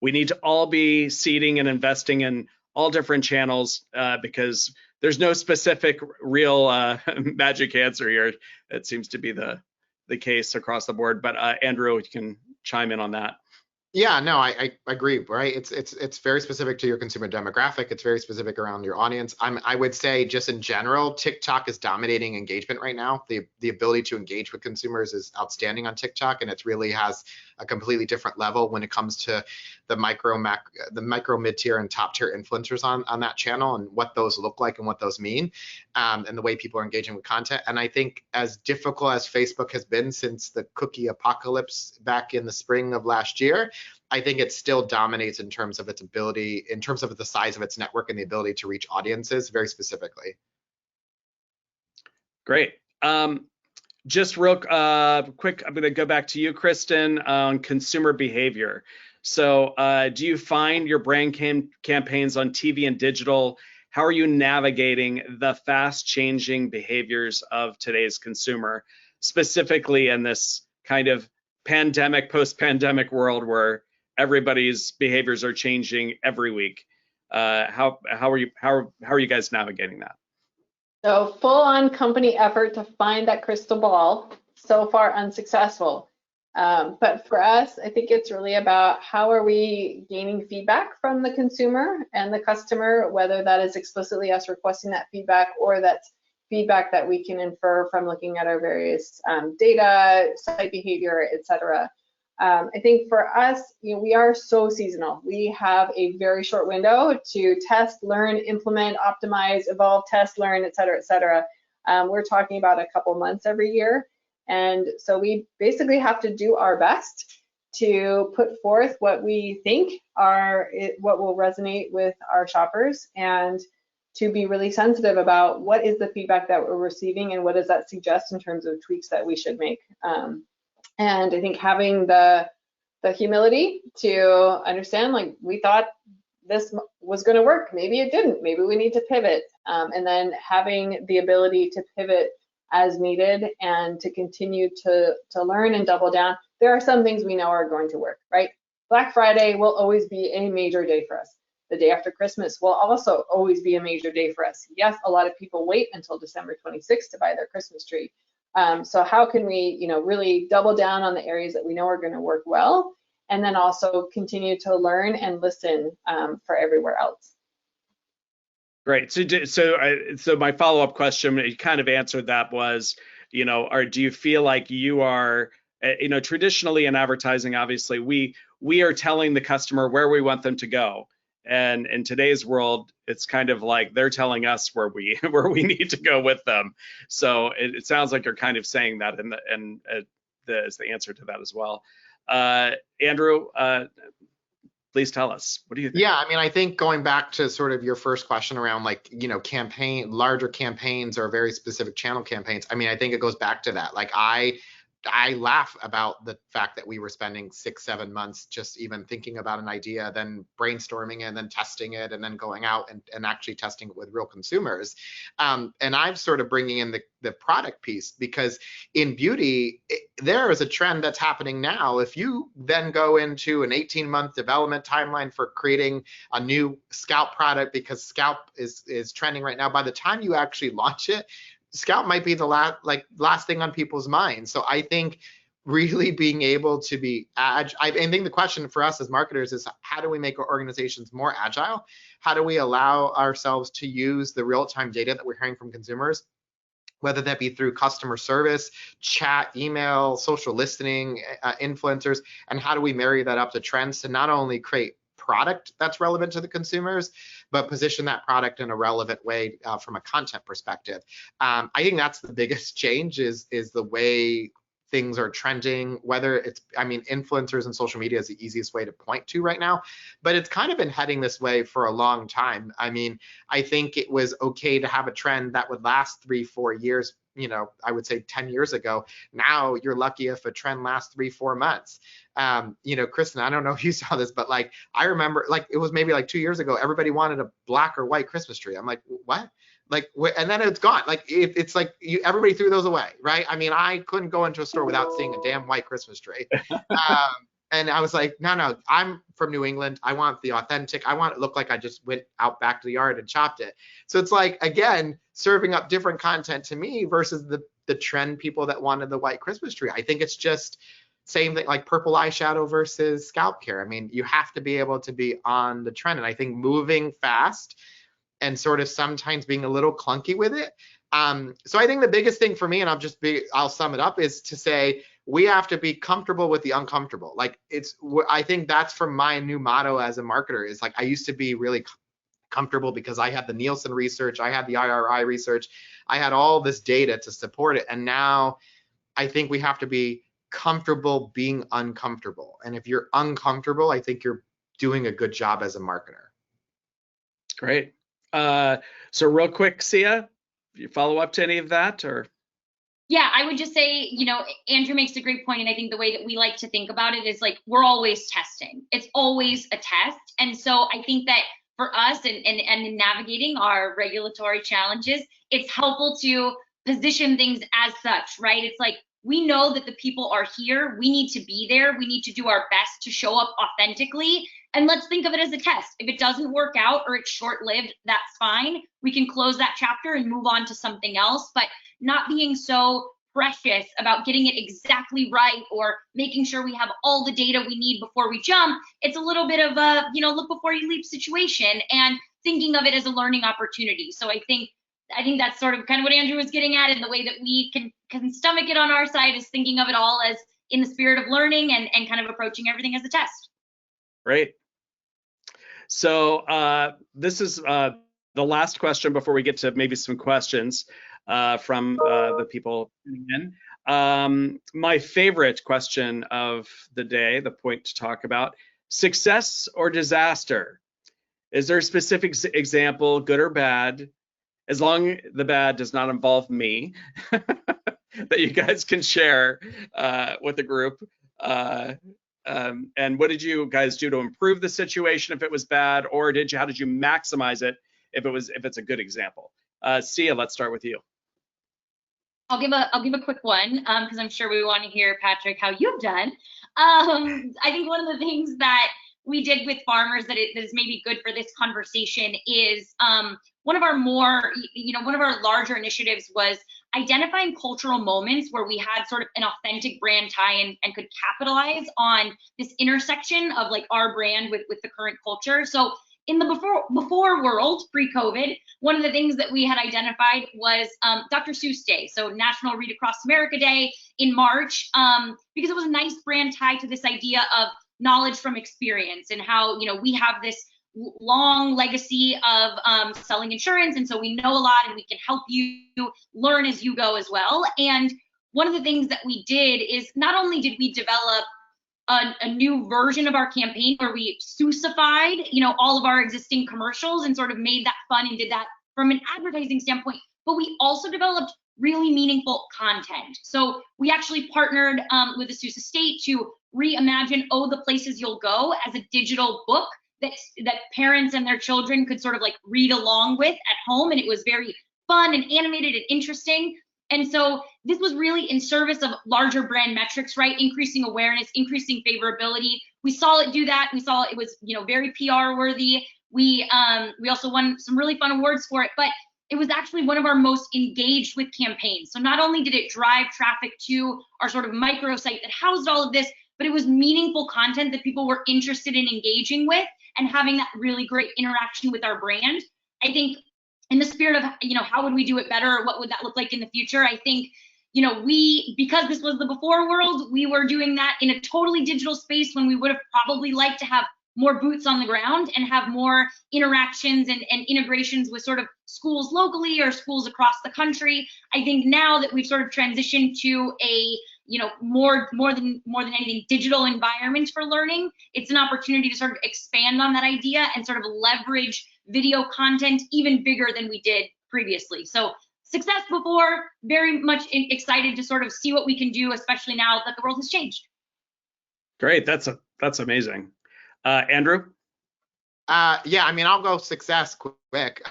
we need to all be seeding and investing in all different channels, because there's no specific real magic answer here. It seems to be the case across the board. But Andrew, you can chime in on that. Yeah, no, I agree, right? It's very specific to your consumer demographic. It's very specific around your audience. I would say, just in general, TikTok is dominating engagement right now. The ability to engage with consumers is outstanding on TikTok, and it really has a completely different level when it comes to the micro, mid-tier, and top-tier influencers on that channel, and what those look like and what those mean, and the way people are engaging with content. And I think, as difficult as Facebook has been since the cookie apocalypse back in the spring of last year, I think it still dominates in terms of its ability, in terms of the size of its network and the ability to reach audiences very specifically. Great. Just real quick, I'm going to go back to you, Kristen, on consumer behavior. So do you find your brand campaigns on TV and digital, how are you navigating the fast changing behaviors of today's consumer, specifically in this kind of pandemic, post-pandemic world where everybody's behaviors are changing every week? How are you guys navigating that? So full-on company effort to find that crystal ball. So far unsuccessful. But for us, I think it's really about, how are we gaining feedback from the consumer and the customer, whether that is explicitly us requesting that feedback, or that's feedback that we can infer from looking at our various data, site behavior, etc. I think for us, we are so seasonal. We have a very short window to test, learn, implement, optimize, evolve, test, learn, etc., etc. We're talking about a couple months every year. And so we basically have to do our best to put forth what we think what will resonate with our shoppers, and to be really sensitive about what is the feedback that we're receiving and what does that suggest in terms of tweaks that we should make. And I think having the humility to understand, like, we thought this was going to work, maybe it didn't, maybe we need to pivot, and then having the ability to pivot as needed and to continue to learn and double down. There are some things we know are going to work, right? Black Friday will always be a major day for us. The day after Christmas will also always be a major day for us. Yes, a lot of people wait until December 26th to buy their Christmas tree. So how can we, really double down on the areas that we know are going to work well, and then also continue to learn and listen for everywhere else. Great. So my follow-up question, you kind of answered that, was, do you feel like you are, traditionally in advertising, obviously, we are telling the customer where we want them to go. And in today's world, it's kind of like they're telling us where we need to go with them. So it sounds like you're kind of saying that, as the answer to that as well. Andrew, please tell us, what do you think? Yeah, I mean, I think going back to sort of your first question around larger campaigns or very specific channel campaigns, I mean, I think it goes back to that. Like I laugh about the fact that we were spending 6-7 months just even thinking about an idea, then brainstorming it, and then testing it, and then going out and actually testing it with real consumers. And I'm sort of bringing in the product piece, because in beauty, there is a trend that's happening now. If you then go into an 18-month development timeline for creating a new scalp product, because scalp is trending right now, by the time you actually launch it, scalp might be the last thing on people's minds. So I think really being able to be agile, I think the question for us as marketers is, how do we make our organizations more agile? How do we allow ourselves to use the real-time data that we're hearing from consumers, whether that be through customer service, chat, email, social listening, influencers, and how do we marry that up to trends to not only create product that's relevant to the consumers, but position that product in a relevant way from a content perspective. I think that's the biggest change is the way things are trending, whether it's, I mean, influencers and social media is the easiest way to point to right now, but it's kind of been heading this way for a long time. I mean, I think it was okay to have a trend that would last 3-4 years, I would say 10 years ago. Now you're lucky if a trend lasts 3-4 months. Kristen, I don't know if you saw this, but I remember it was maybe 2 years ago, everybody wanted a black or white Christmas tree. I'm like, what? And then it's gone. It's like everybody threw those away, right? I mean, I couldn't go into a store without seeing a damn white Christmas tree. And I was like, no, I'm from New England. I want the authentic. I want it to look like I just went out back to the yard and chopped it. So it's again, serving up different content to me versus the trend people that wanted the white Christmas tree. I think it's just same thing, like purple eyeshadow versus scalp care. I mean, you have to be able to be on the trend. And I think moving fast and sort of sometimes being a little clunky with it. So I think the biggest thing for me, and I'll sum it up, is to say we have to be comfortable with the uncomfortable. I think that's from my new motto as a marketer is I used to be really comfortable because I had the Nielsen research, I had the IRI research, I had all this data to support it. And now I think we have to be comfortable being uncomfortable. And if you're uncomfortable, I think you're doing a good job as a marketer. Great. So real quick, Sia, you follow up to any of that, or? Yeah, I would just say, Andrew makes a great point, and I think the way that we like to think about it is we're always testing. It's always a test. And so I think that for us and in navigating our regulatory challenges, it's helpful to position things as such, right? It's we know that the people are here. We need to be there. We need to do our best to show up authentically. And let's think of it as a test. If it doesn't work out or it's short-lived, that's fine. We can close that chapter and move on to something else, but not being so precious about getting it exactly right or making sure we have all the data we need before we jump. It's a little bit of a, look before you leap situation and thinking of it as a learning opportunity. So I think that's sort of kind of what Andrew was getting at, and the way that we can stomach it on our side is thinking of it all as in the spirit of learning and kind of approaching everything as a test. Great. So this is the last question before we get to maybe some questions from the people tuning in. My favorite question of the day, the point to talk about, success or disaster? Is there a specific example, good or bad, as long the bad does not involve me, that you guys can share with the group? And what did you guys do to improve the situation if it was bad, or how did you maximize it if it's a good example? Sia, let's start with you. I'll give a quick one because I'm sure we want to hear, Patrick, how you've done. I think one of the things that we did with farmers that is maybe good for this conversation is one of our larger initiatives was identifying cultural moments where we had sort of an authentic brand tie and could capitalize on this intersection of like our brand with the current culture. So in the before world, pre-COVID, one of the things that we had identified was Dr. Seuss Day, so National Read Across America Day in March, because it was a nice brand tie to this idea of knowledge from experience and how, you know, we have this long legacy of selling insurance, and so we know a lot and we can help you learn as you go as well. And one of the things that we did is not only did we develop a new version of our campaign where we Seussified, you know, all of our existing commercials and sort of made that fun and did that from an advertising standpoint, but we also developed really meaningful content. So we actually partnered with the Seuss Estate to reimagine Oh, the Places You'll Go as a digital book that parents and their children could sort of like read along with at home, and it was very fun and animated and interesting. And so this was really in service of larger brand metrics, right? Increasing awareness, increasing favorability. We saw it do that. We saw it was, you know, very PR worthy. We also won some really fun awards for it, but it was actually one of our most engaged with campaigns. So not only did it drive traffic to our sort of microsite that housed all of this, but it was meaningful content that people were interested in engaging with and having that really great interaction with our brand. I think in the spirit of, you know, how would we do it better, or what would that look like in the future? I think, you know, because this was the before world, we were doing that in a totally digital space when we would have probably liked to have more boots on the ground and have more interactions and integrations with sort of schools locally or schools across the country. I think now that we've sort of transitioned to a, you know, more than anything digital environment for learning, it's an opportunity to sort of expand on that idea and sort of leverage video content even bigger than we did previously. So success before, very much excited to sort of see what we can do, especially now that the world has changed. Great, that's amazing. Andrew? Yeah, I mean, I'll go success quick.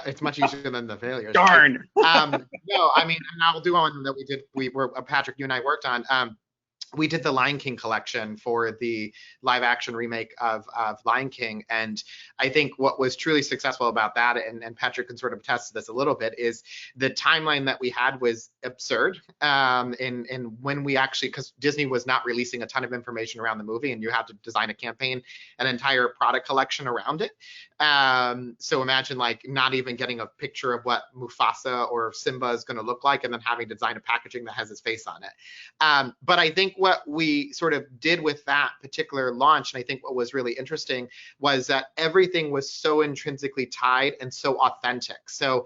It's much easier than the failures. Darn. No, I mean, and I'll do one that Patrick, you and I worked on. We did the Lion King collection for the live action remake of Lion King. And I think what was truly successful about that, and Patrick can sort of attest to this a little bit, is the timeline that we had was absurd. And when we actually, because Disney was not releasing a ton of information around the movie, and you had to design a campaign, an entire product collection around it. So imagine like not even getting a picture of what Mufasa or Simba is going to look like, and then having to design a packaging that has his face on it. But I think what we sort of did with that particular launch, and I think what was really interesting, was that everything was so intrinsically tied and so authentic. So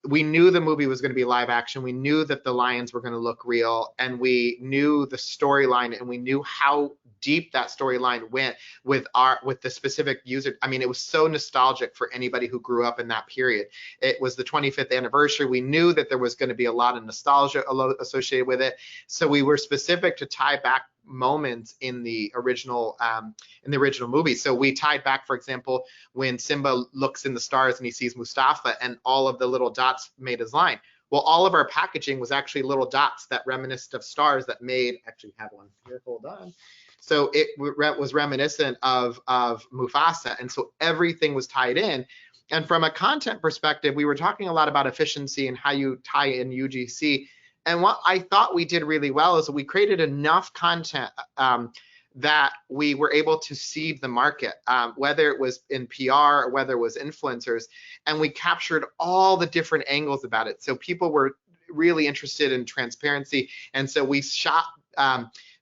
we knew the movie was going to be live action. We knew that the lions were going to look real, and we knew the storyline, and we knew how deep that storyline went with the specific user. I mean, it was so nostalgic for anybody who grew up in that period. It was the 25th anniversary. We knew that there was going to be a lot of nostalgia associated with it. So we were specific to tie back moments in the original movie. So we tied back, for example, when Simba looks in the stars and he sees Mustafa and all of the little dots made his line. Well, all of our packaging was actually little dots that reminisced of stars that made, actually have one here, hold on. So it was reminiscent of Mufasa. And so everything was tied in. And from a content perspective, we were talking a lot about efficiency and how you tie in UGC. And what I thought we did really well is we created enough content that we were able to seed the market, whether it was in PR or whether it was influencers. And we captured all the different angles about it. So people were really interested in transparency. And so we shot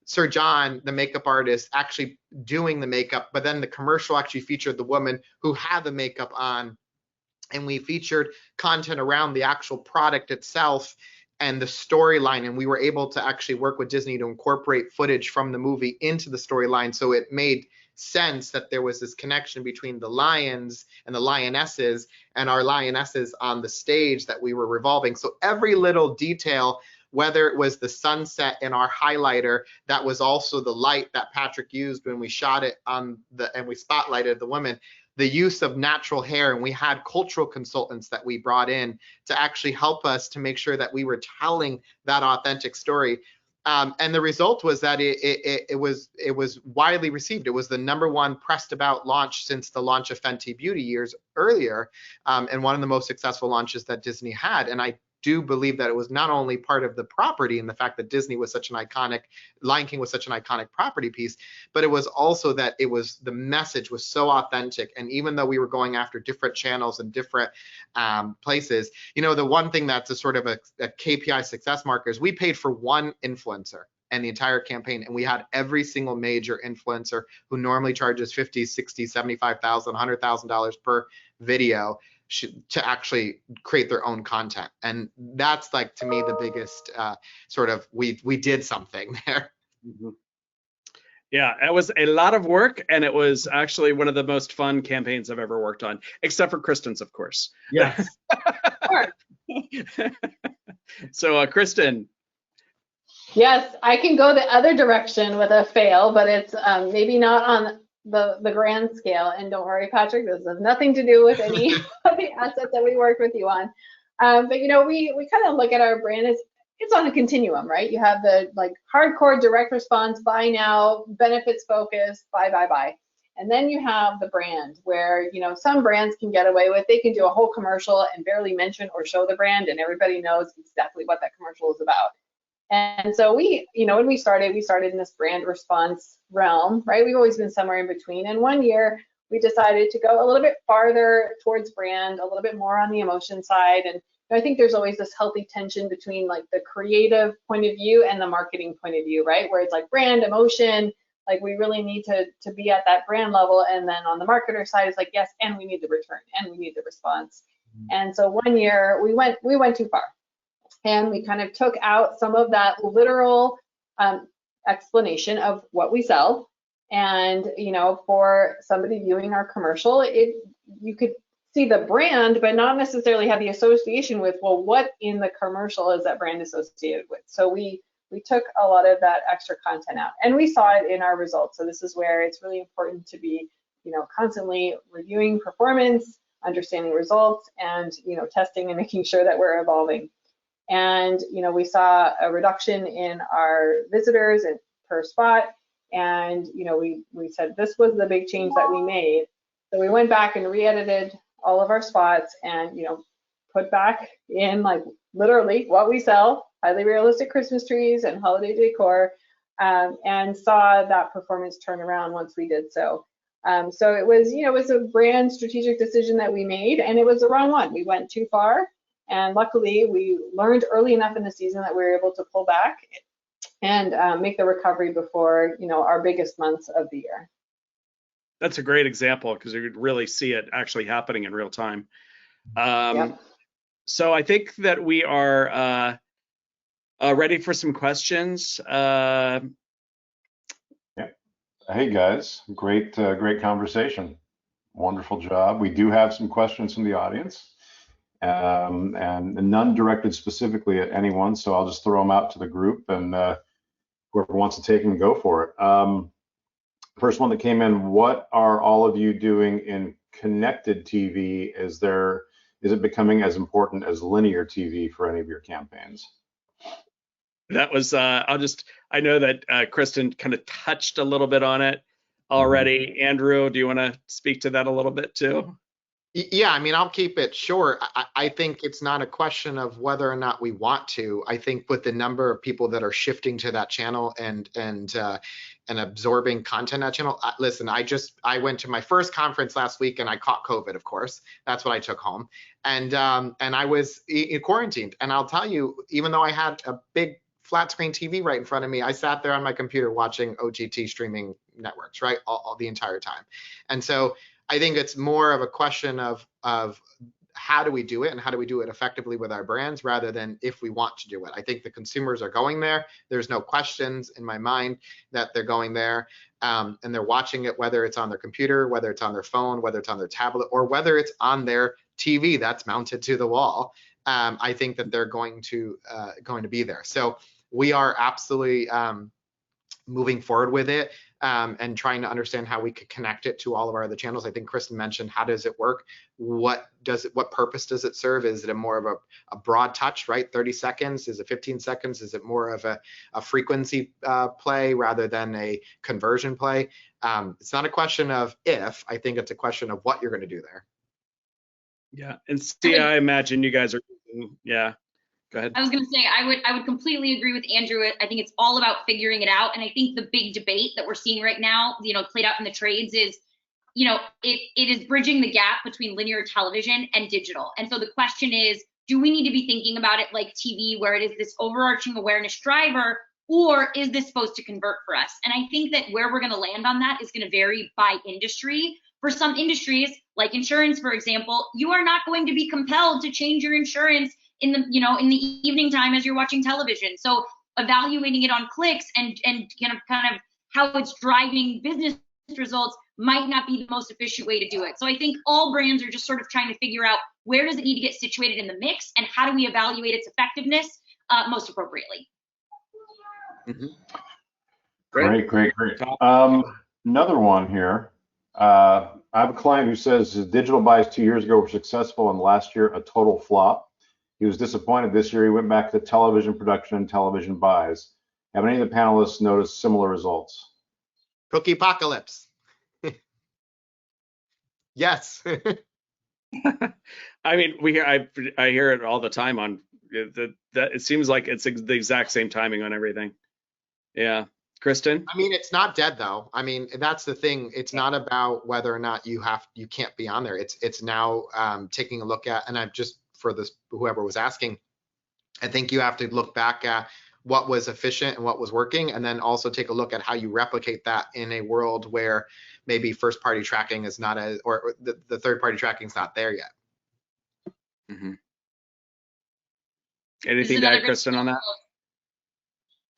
Sir John, the makeup artist, actually doing the makeup, but then the commercial actually featured the woman who had the makeup on. And we featured content around the actual product itself and the storyline, and we were able to actually work with Disney to incorporate footage from the movie into the storyline, so it made sense that there was this connection between the lions and the lionesses and our lionesses on the stage that we were revolving. So every little detail, whether it was the sunset in our highlighter, that was also the light that Patrick used when we shot it and we spotlighted the woman. the use of natural hair, and we had cultural consultants that we brought in to actually help us to make sure that we were telling that authentic story. And the result was that it was widely received. It was the #1 pressed about launch since the launch of Fenty Beauty years earlier, and one of the most successful launches that Disney had. And I do believe that it was not only part of the property and the fact that Disney was such an iconic, Lion King was such an iconic property piece, but it was also that it was, the message was so authentic. And even though we were going after different channels and different places, you know, the one thing that's a sort of a KPI success marker is we paid for one influencer and the entire campaign, and we had every single major influencer who normally charges $50, $60, $75,000, $100,000 per video to actually create their own content. And that's, like, to me, the biggest sort of, we did something there. Mm-hmm. Yeah, it was a lot of work, and it was actually one of the most fun campaigns I've ever worked on, except for Kristen's, of course. Yes. So, Kristen. Yes, I can go the other direction with a fail, but it's maybe not on the grand scale. And don't worry, Patrick, this has nothing to do with any of the assets that we work with you on. But, you know, we kind of look at our brand as it's on a continuum, right? You have the, like, hardcore direct response, buy now, benefits focused, buy. And then you have the brand where, you know, some brands can get away with, they can do a whole commercial and barely mention or show the brand, and everybody knows exactly what that commercial is about. And so we, you know, when we started in this brand response realm, right? We've always been somewhere in between. And one year we decided to go a little bit farther towards brand, a little bit more on the emotion side. And I think there's always this healthy tension between, like, the creative point of view and the marketing point of view, right? Where it's like brand, emotion, like, we really need to be at that brand level. And then on the marketer side, it's like, yes, and we need the return and we need the response. And so one year we went too far. And we kind of took out some of that literal explanation of what we sell. And, you know, for somebody viewing our commercial, you could see the brand, but not necessarily have the association with, well, what in the commercial is that brand associated with? So we took a lot of that extra content out, and we saw it in our results. So this is where it's really important to be, you know, constantly reviewing performance, understanding results, and, you know, testing and making sure that we're evolving. And, you know, we saw a reduction in our visitors and per spot. And, you know, we said this was the big change that we made. So we went back and re-edited all of our spots and, you know, put back in, like, literally what we sell, highly realistic Christmas trees and holiday decor, and saw that performance turn around once we did so. So it was, you know, it was a brand strategic decision that we made, and it was the wrong one. We went too far. And luckily, we learned early enough in the season that we were able to pull back and make the recovery before, you know, our biggest months of the year. That's a great example, because you could really see it actually happening in real time. Yep. So I think that we are ready for some questions. Yeah. Hey guys, great conversation. Wonderful job. We do have some questions from the audience. And none directed specifically at anyone, so I'll just throw them out to the group, and whoever wants to take them, go for it. First one that came in: what are all of you doing in connected TV? Is it becoming as important as linear TV for any of your campaigns? That was I know that Kristen kind of touched a little bit on it already. Mm-hmm. Andrew, do you want to speak to that a little bit too? Yeah, I mean, I'll keep it short. I think it's not a question of whether or not we want to. I think with the number of people that are shifting to that channel and absorbing content on that channel. Listen, I went to my first conference last week and I caught COVID, of course. That's what I took home. And I was quarantined. And I'll tell you, even though I had a big flat screen TV right in front of me, I sat there on my computer watching OTT streaming networks, right, all the entire time. And so I think it's more of a question of how do we do it and how do we do it effectively with our brands rather than if we want to do it. I think the consumers are going there. There's no questions in my mind that they're going there, and they're watching it, whether it's on their computer, whether it's on their phone, whether it's on their tablet, or whether it's on their TV that's mounted to the wall. I think that they're going to be there. So we are absolutely moving forward with it. and trying to understand how we could connect it to all of our other channels. I think Kristen mentioned, how does it work? What purpose does it serve? Is it more of a broad touch, right? 30 seconds? Is it 15 seconds? Is it more of a frequency play rather than a conversion play? It's not a question of if, I think it's a question of what you're going to do there. Yeah, and see, I imagine you guys are, yeah. Go ahead. I was going to say, I would completely agree with Andrew. I think it's all about figuring it out. And I think the big debate that we're seeing right now, played out in the trades is, it is bridging the gap between linear television and digital. And so the question is, do we need to be thinking about it like TV, where it is this overarching awareness driver, or is this supposed to convert for us? And I think that where we're going to land on that is going to vary by industry. For some industries, like insurance, for example, you are not going to be compelled to change your insurance in the evening time as you're watching television. So evaluating it on clicks and kind of how it's driving business results might not be the most efficient way to do it. So I think all brands are just sort of trying to figure out, where does it need to get situated in the mix, and how do we evaluate its effectiveness most appropriately. Mm-hmm. Great. Another one here. I have a client who says his digital buys 2 years ago were successful, and last year a total flop. He was disappointed this year. He went back to television production and television buys. Have any of the panelists noticed similar results? Cookie apocalypse. Yes. I mean, I hear it all the time on that. It seems like it's the exact same timing on everything. Yeah, Kristen. I mean, it's not dead though. I mean, that's the thing. It's not about whether or not you can't be on there. It's now taking a look at, and I'm just, for this, whoever was asking, I think you have to look back at what was efficient and what was working, and then also take a look at how you replicate that in a world where maybe first party tracking is not or the third party tracking is not there yet. Mm-hmm. Anything to add, Kristen, on that?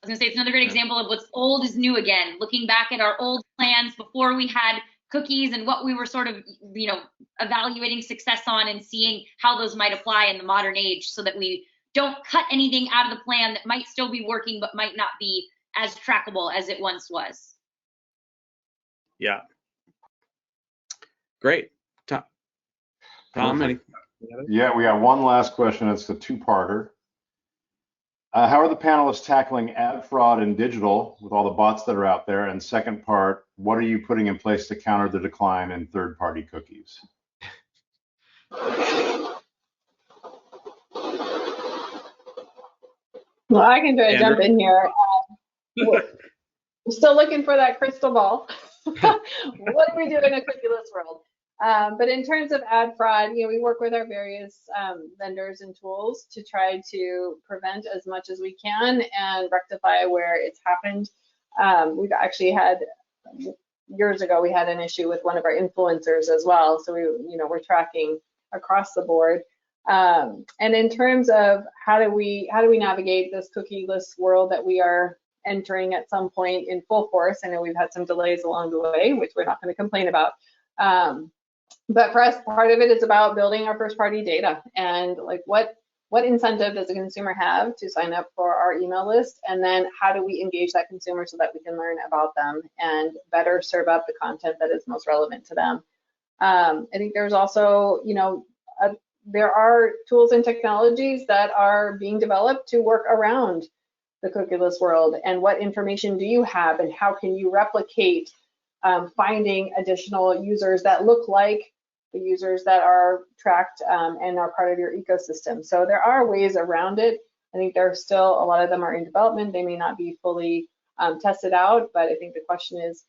I was going to say, it's another great example of what's old is new again. Looking back at our old plans before we had cookies and what we were sort of, evaluating success on, and seeing how those might apply in the modern age, so that we don't cut anything out of the plan that might still be working but might not be as trackable as it once was. Yeah. Great. Tom, Yeah, we got one last question. It's a two-parter. How are the panelists tackling ad fraud in digital with all the bots that are out there? And second part, what are you putting in place to counter the decline in third-party cookies? Well, I can try to jump in here. We're still looking for that crystal ball. What do we do in a cookieless world? But in terms of ad fraud, we work with our various vendors and tools to try to prevent as much as we can and rectify where it's happened. We've actually had, years ago, we had an issue with one of our influencers as well. So we're tracking across the board. And in terms of how do we navigate this cookieless world that we are entering at some point in full force? I know we've had some delays along the way, which we're not going to complain about. But for us, part of it is about building our first party data, and like what incentive does a consumer have to sign up for our email list, and then how do we engage that consumer so that we can learn about them and better serve up the content that is most relevant to them. I think there's also, there are tools and technologies that are being developed to work around the cookieless world, and what information do you have and how can you replicate finding additional users that look like the users that are tracked and are part of your ecosystem. So there are ways around it. I think there's still, a lot of them are in development. They may not be fully tested out, but I think the question is,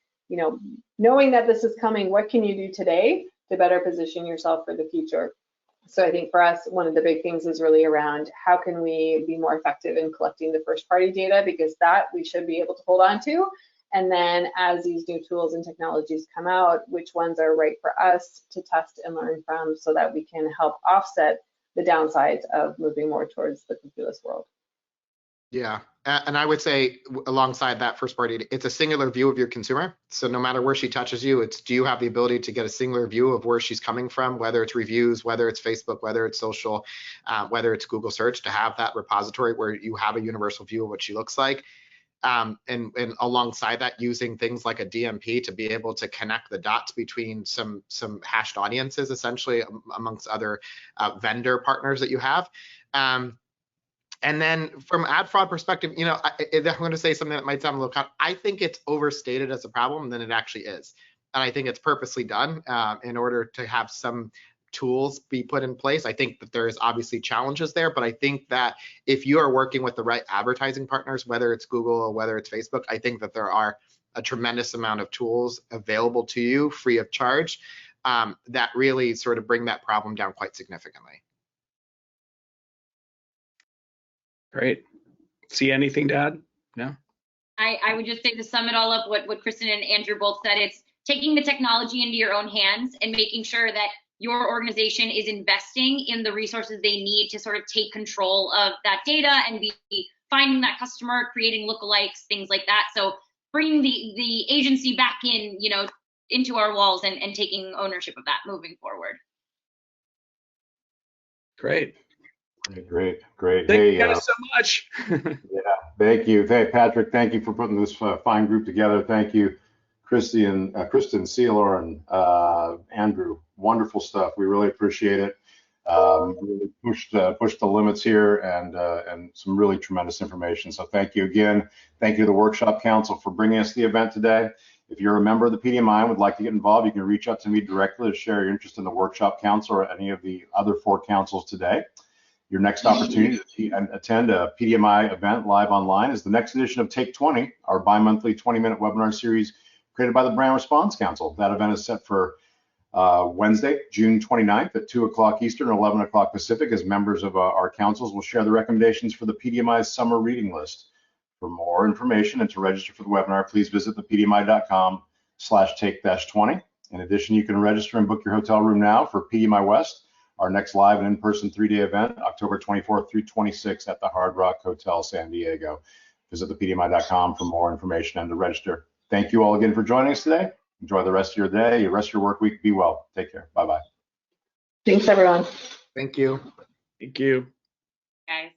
knowing that this is coming, what can you do today to better position yourself for the future? So I think for us, one of the big things is really around how can we be more effective in collecting the first party data, because that we should be able to hold on to. And then as these new tools and technologies come out, which ones are right for us to test and learn from, so that we can help offset the downsides of moving more towards the cookieless world. Yeah, and I would say alongside that first party, it's a singular view of your consumer. So no matter where she touches you, do you have the ability to get a singular view of where she's coming from, whether it's reviews, whether it's Facebook, whether it's social, whether it's Google search, to have that repository where you have a universal view of what she looks like. and alongside that, using things like a DMP to be able to connect the dots between some hashed audiences, essentially, amongst other vendor partners that you have. And then from ad fraud perspective, you know, I'm going to say something that might sound a little, I think it's overstated as a problem than it actually is. And I think it's purposely done in order to have some tools be put in place. I think that there's obviously challenges there, but I think that if you are working with the right advertising partners, whether it's Google or whether it's Facebook, I think that there are a tremendous amount of tools available to you free of charge that really sort of bring that problem down quite significantly. Great. See anything to add? No? I would just say, to sum it all up, what Kristen and Andrew both said, it's taking the technology into your own hands and making sure that your organization is investing in the resources they need to sort of take control of that data and be finding that customer, creating lookalikes, things like that. So bringing the agency back in, you know, into our walls and taking ownership of that moving forward. Great. Great. Thank you guys so much. Yeah, thank you. Hey, Patrick, thank you for putting this fine group together. Thank you, Kristen, Seelor, and Andrew. Wonderful stuff. We really appreciate it. Really pushed the limits here, and some really tremendous information. So thank you again. Thank you to the Workshop Council for bringing us the event today. If you're a member of the PDMI and would like to get involved, you can reach out to me directly to share your interest in the Workshop Council or any of the other 4 councils today. Your next opportunity to attend a PDMI event live online is the next edition of Take 20, our bi-monthly 20-minute webinar series created by the Brand Response Council. That event is set for Wednesday, June 29th at 2 o'clock Eastern, 11 o'clock Pacific, as members of our councils will share the recommendations for the PDMI's summer reading list. For more information and to register for the webinar, please visit thepdmi.com/take-20. In addition, you can register and book your hotel room now for PDMI West, our next live and in-person 3-day event, October 24th through 26th at the Hard Rock Hotel, San Diego. Visit thepdmi.com for more information and to register. Thank you all again for joining us today. Enjoy the rest of your day, the rest of your work week. Be well. Take care. Bye-bye. Thanks, everyone. Thank you. Thank you. Guys.